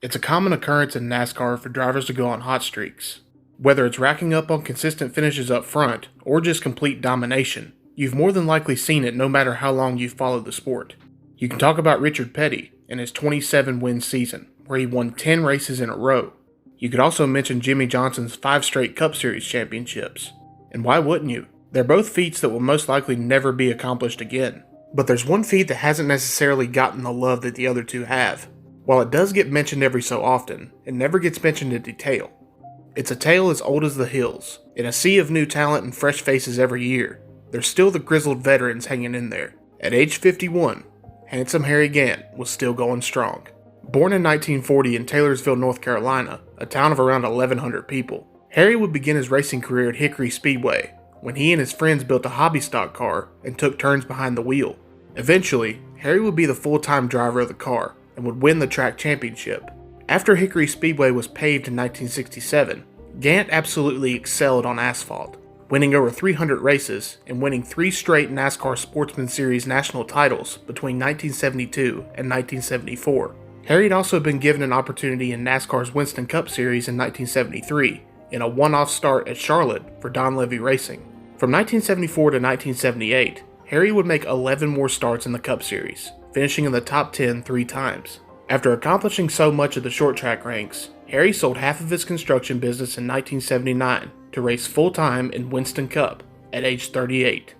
It's a common occurrence in NASCAR for drivers to go on hot streaks. Whether it's racking up on consistent finishes up front or just complete domination, you've more than likely seen it no matter how long you've followed the sport. You can talk about Richard Petty and his 27-win season, where he won 10 races in a row. You could also mention Jimmie Johnson's 5 straight Cup Series championships. And why wouldn't you? They're both feats that will most likely never be accomplished again. But there's one feat that hasn't necessarily gotten the love that the other two have. While it does get mentioned every so often, it never gets mentioned in detail. It's a tale as old as the hills. In a sea of new talent and fresh faces every year, there's still the grizzled veterans hanging in there. At age 51, handsome Harry Gant was still going strong. Born in 1940 in Taylorsville, North Carolina, a town of around 1,100 people, Harry would begin his racing career at Hickory Speedway, when he and his friends built a hobby stock car and took turns behind the wheel. Eventually, Harry would be the full-time driver of the car and would win the track championship. After Hickory Speedway was paved in 1967, Gant absolutely excelled on asphalt, winning over 300 races and winning 3 straight NASCAR Sportsman Series national titles between 1972 and 1974. Harry had also been given an opportunity in NASCAR's Winston Cup Series in 1973 in a one-off start at Charlotte for Don Levy Racing. From 1974 to 1978, Harry would make 11 more starts in the Cup Series, finishing in the top 10 3 times. After accomplishing so much of the short track ranks, Harry sold half of his construction business in 1979 to race full-time in Winston Cup at age 38.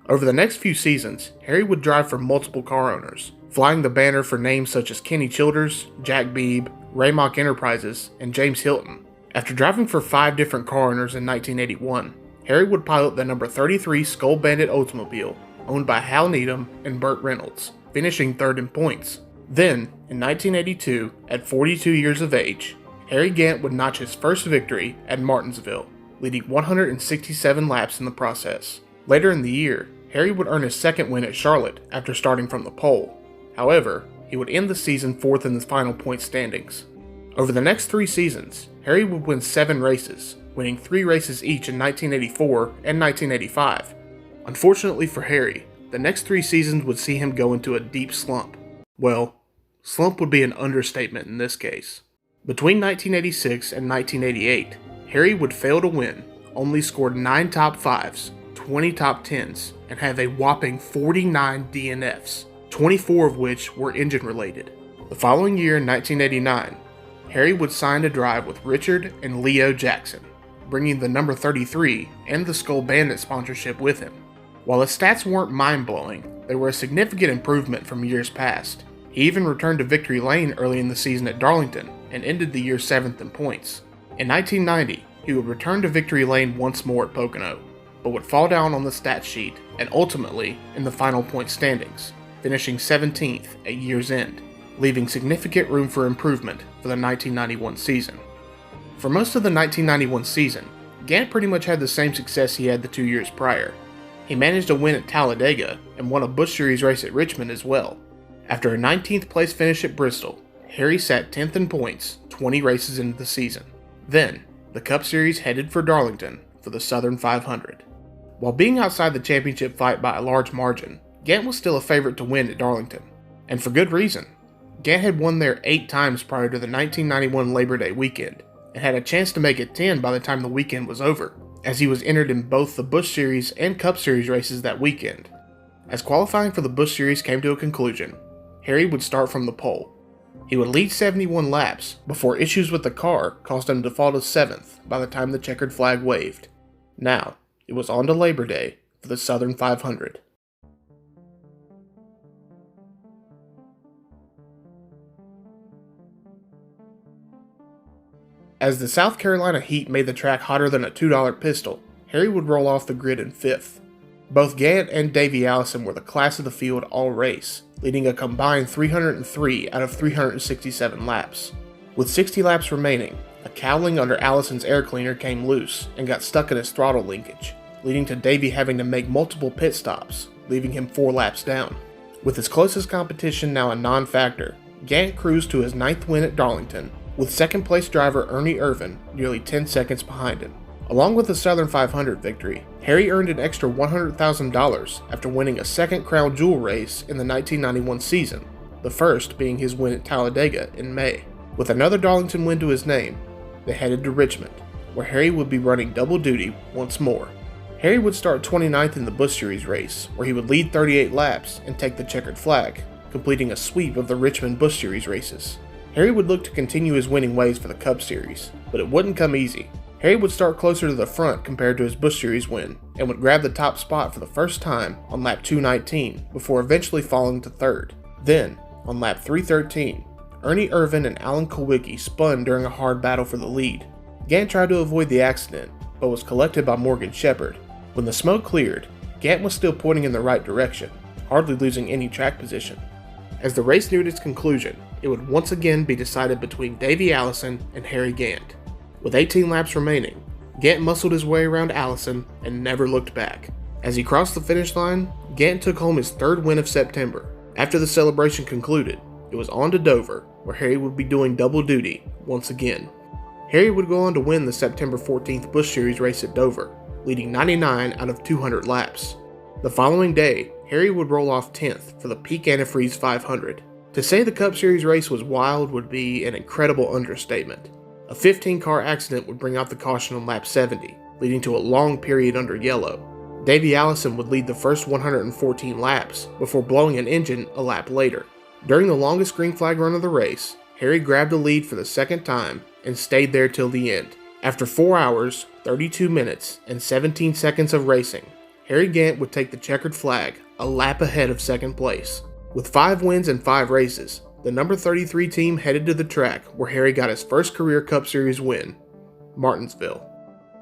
Over the next few seasons, Harry would drive for multiple car owners, flying the banner for names such as Kenny Childers, Jack Beebe, Raymock Enterprises, and James Hilton. After driving for 5 different car owners in 1981, Harry would pilot the number 33 Skull Bandit Oldsmobile, owned by Hal Needham and Burt Reynolds, finishing 3rd in points. Then, in 1982, at 42 years of age, Harry Gant would notch his first victory at Martinsville, leading 167 laps in the process. Later in the year, Harry would earn his second win at Charlotte after starting from the pole. However, he would end the season 4th in the final point standings. Over the next 3 seasons, Harry would win 7 races, winning 3 races each in 1984 and 1985. Unfortunately for Harry, the next 3 seasons would see him go into a deep slump. Well, slump would be an understatement in this case. Between 1986 and 1988, Harry would fail to win, only scored 9 top 5s, 20 top 10s, and have a whopping 49 DNFs, 24 of which were engine related. The following year in 1989, Harry would sign to drive with Richard and Leo Jackson, bringing the number 33 and the Skull Bandit sponsorship with him. While his stats weren't mind-blowing, they were a significant improvement from years past. He even returned to victory lane early in the season at Darlington and ended the year 7th in points. In 1990, he would return to victory lane once more at Pocono, but would fall down on the stat sheet and ultimately in the final point standings, finishing 17th at year's end, leaving significant room for improvement for the 1991 season. For most of the 1991 season, Gant pretty much had the same success he had the 2 years prior. He managed a win at Talladega and won a Busch Series race at Richmond as well. After a 19th place finish at Bristol, Harry sat 10th in points 20 races into the season. Then, the Cup Series headed for Darlington for the Southern 500. While being outside the championship fight by a large margin, Gant was still a favorite to win at Darlington, and for good reason. Gant had won there 8 times prior to the 1991 Labor Day weekend, and had a chance to make it 10 by the time the weekend was over, as he was entered in both the Busch Series and Cup Series races that weekend. As qualifying for the Busch Series came to a conclusion, Harry would start from the pole. He would lead 71 laps before issues with the car caused him to fall to 7th by the time the checkered flag waved. Now, it was on to Labor Day for the Southern 500. As the South Carolina heat made the track hotter than a $2 pistol, Harry would roll off the grid in 5th. Both Gant and Davey Allison were the class of the field all race, leading a combined 303 out of 367 laps. With 60 laps remaining, a cowling under Allison's air cleaner came loose and got stuck in his throttle linkage, leading to Davey having to make multiple pit stops, leaving him 4 laps down. With his closest competition now a non-factor, Gant cruised to his 9th win at Darlington, with second place driver Ernie Irvin nearly 10 seconds behind him. Along with the Southern 500 victory, Harry earned an extra $100,000 after winning a second Crown Jewel race in the 1991 season, the first being his win at Talladega in May. With another Darlington win to his name, they headed to Richmond, where Harry would be running double duty once more. Harry would start 29th in the Busch Series race, where he would lead 38 laps and take the checkered flag, completing a sweep of the Richmond Busch Series races. Harry would look to continue his winning ways for the Cup Series, but it wouldn't come easy. Harry would start closer to the front compared to his Busch Series win, and would grab the top spot for the first time on lap 219 before eventually falling to third. Then, on lap 313, Ernie Irvan and Alan Kulwicki spun during a hard battle for the lead. Gant tried to avoid the accident, but was collected by Morgan Shepherd. When the smoke cleared, Gant was still pointing in the right direction, hardly losing any track position. As the race neared its conclusion, it would once again be decided between Davey Allison and Harry Gant. With 18 laps remaining, Gant muscled his way around Allison and never looked back. As he crossed the finish line, Gant took home his third win of September. After the celebration concluded, it was on to Dover, where Harry would be doing double duty once again. Harry would go on to win the September 14th Busch Series race at Dover, leading 99 out of 200 laps. The following day, Harry would roll off 10th for the Peak Antifreeze 500. To say the Cup Series race was wild would be an incredible understatement. A 15-car accident would bring out the caution on lap 70, leading to a long period under yellow. Davey Allison would lead the first 114 laps before blowing an engine a lap later. During the longest green flag run of the race, Harry grabbed the lead for the second time and stayed there till the end. After 4 hours, 32 minutes, and 17 seconds of racing, Harry Gant would take the checkered flag a lap ahead of second place. With 5 wins and 5 races, the number 33 team headed to the track where Harry got his first career Cup Series win, Martinsville.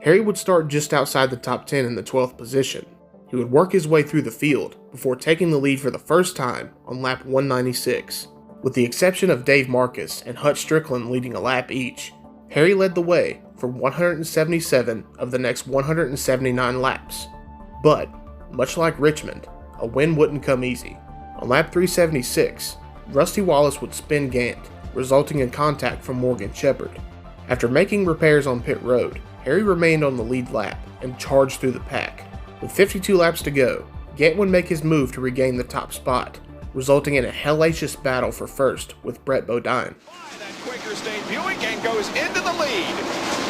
Harry would start just outside the top 10 in the 12th position. He would work his way through the field before taking the lead for the first time on lap 196. With the exception of Dave Marcus and Hutch Strickland leading a lap each, Harry led the way for 177 of the next 179 laps. But, much like Richmond, a win wouldn't come easy. On lap 376, Rusty Wallace would spin Gant, resulting in contact from Morgan Shepherd. After making repairs on pit road, Harry remained on the lead lap and charged through the pack. With 52 laps to go, Gant would make his move to regain the top spot, resulting in a hellacious battle for first with Brett Bodine. That Quaker State Buick and goes into the lead.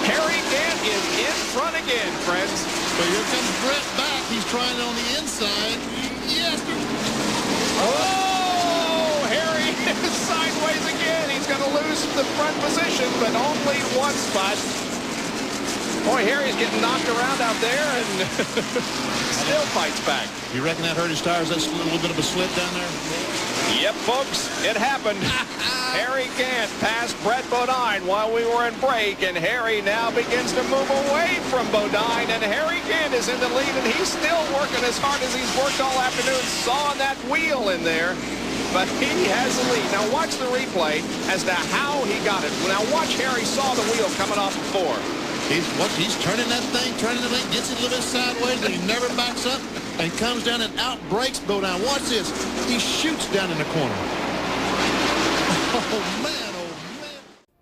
Harry Gant is in front again, friends. So here comes Brett back. He's trying it on the inside. Yes. Oh, Harry is sideways again. He's going to lose the front position, but only one spot. Boy, Harry's getting knocked around out there and still fights back. You reckon that hurt his tires? That's a little bit of a slip down there? Yep, folks, it happened. Harry Gant passed Brett Bodine while we were in break, and Harry now begins to move away from Bodine, and Harry Gant is in the lead, and he's still working as hard as he's worked all afternoon, sawing that wheel in there, but he has the lead. Now watch the replay as to how he got it. Now watch Harry saw the wheel coming off before. He's turning that thing, gets it a little bit sideways, and he never backs up, and comes down and out brakes Bodine. Watch this. He shoots down in the corner. Oh, man.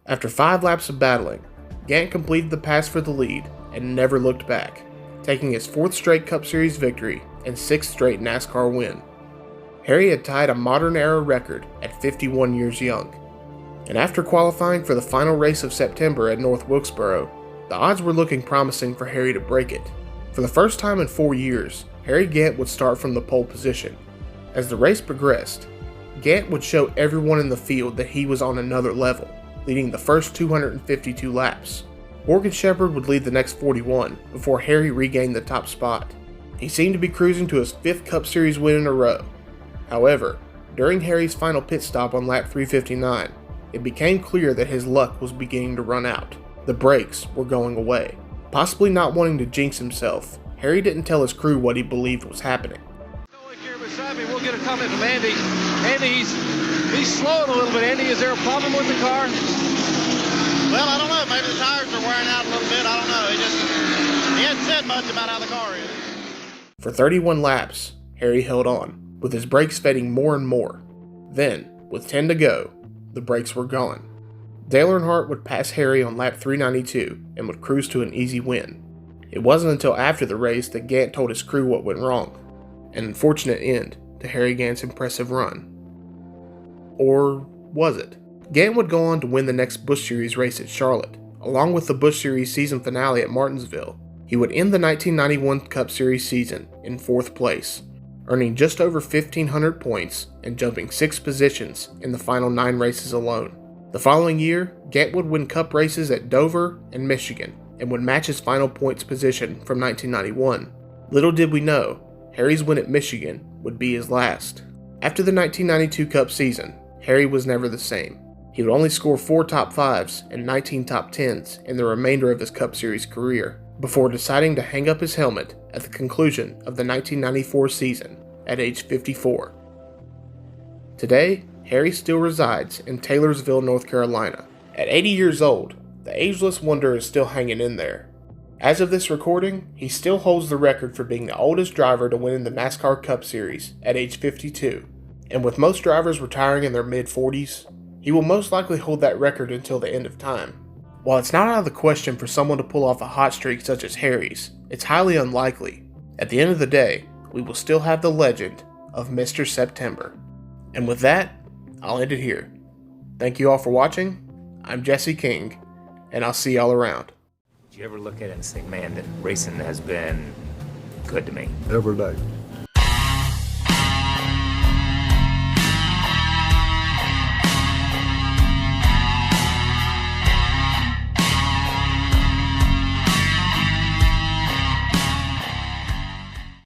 After 5 laps of battling, Gant completed the pass for the lead and never looked back, taking his 4th straight Cup Series victory and 6th straight NASCAR win. Harry had tied a modern-era record at 51 years young, and after qualifying for the final race of September at North Wilkesboro, the odds were looking promising for Harry to break it. For the first time in 4 years, Harry Gant would start from the pole position. As the race progressed, Gant would show everyone in the field that he was on another level, leading the first 252 laps. Morgan Shepherd would lead the next 41 before Harry regained the top spot. He seemed to be cruising to his 5th Cup Series win in a row. However, during Harry's final pit stop on lap 359, it became clear that his luck was beginning to run out. The brakes were going away. Possibly not wanting to jinx himself, Harry didn't tell his crew what he believed was happening. Here beside me, we'll get a comment from Andy. Andy, he's slowing a little bit. Andy, is there a problem with the car? Well, I don't know. Maybe the tires are wearing out a little bit. I don't know. He hasn't said much about how the car is. For 31 laps, Harry held on, with his brakes fading more and more. Then, with 10 to go, the brakes were gone. Dale Earnhardt would pass Harry on lap 392 and would cruise to an easy win. It wasn't until after the race that Gant told his crew what went wrong. An unfortunate end to Harry Gant's impressive run. Or was it? Gant would go on to win the next Busch Series race at Charlotte, along with the Busch Series season finale at Martinsville. He would end the 1991 Cup Series season in 4th place, earning just over 1,500 points and jumping 6 positions in the final 9 races alone. The following year, Gant would win Cup races at Dover and Michigan, and would match his final points position from 1991. Little did we know, Harry's win at Michigan would be his last. After the 1992 Cup season, Harry was never the same. He would only score 4 top 5s and 19 top 10s in the remainder of his Cup Series career, before deciding to hang up his helmet at the conclusion of the 1994 season at age 54. Today, Harry still resides in Taylorsville, North Carolina. At 80 years old, the ageless wonder is still hanging in there. As of this recording, he still holds the record for being the oldest driver to win in the NASCAR Cup Series at age 52, and with most drivers retiring in their mid-40s, he will most likely hold that record until the end of time. While it's not out of the question for someone to pull off a hot streak such as Harry's, it's highly unlikely. At the end of the day, we will still have the legend of Mr. September. And with that, I'll end it here. Thank you all for watching. I'm Jesse King, and I'll see y'all around. Did you ever look at it and say, man, that racing has been good to me? Every day.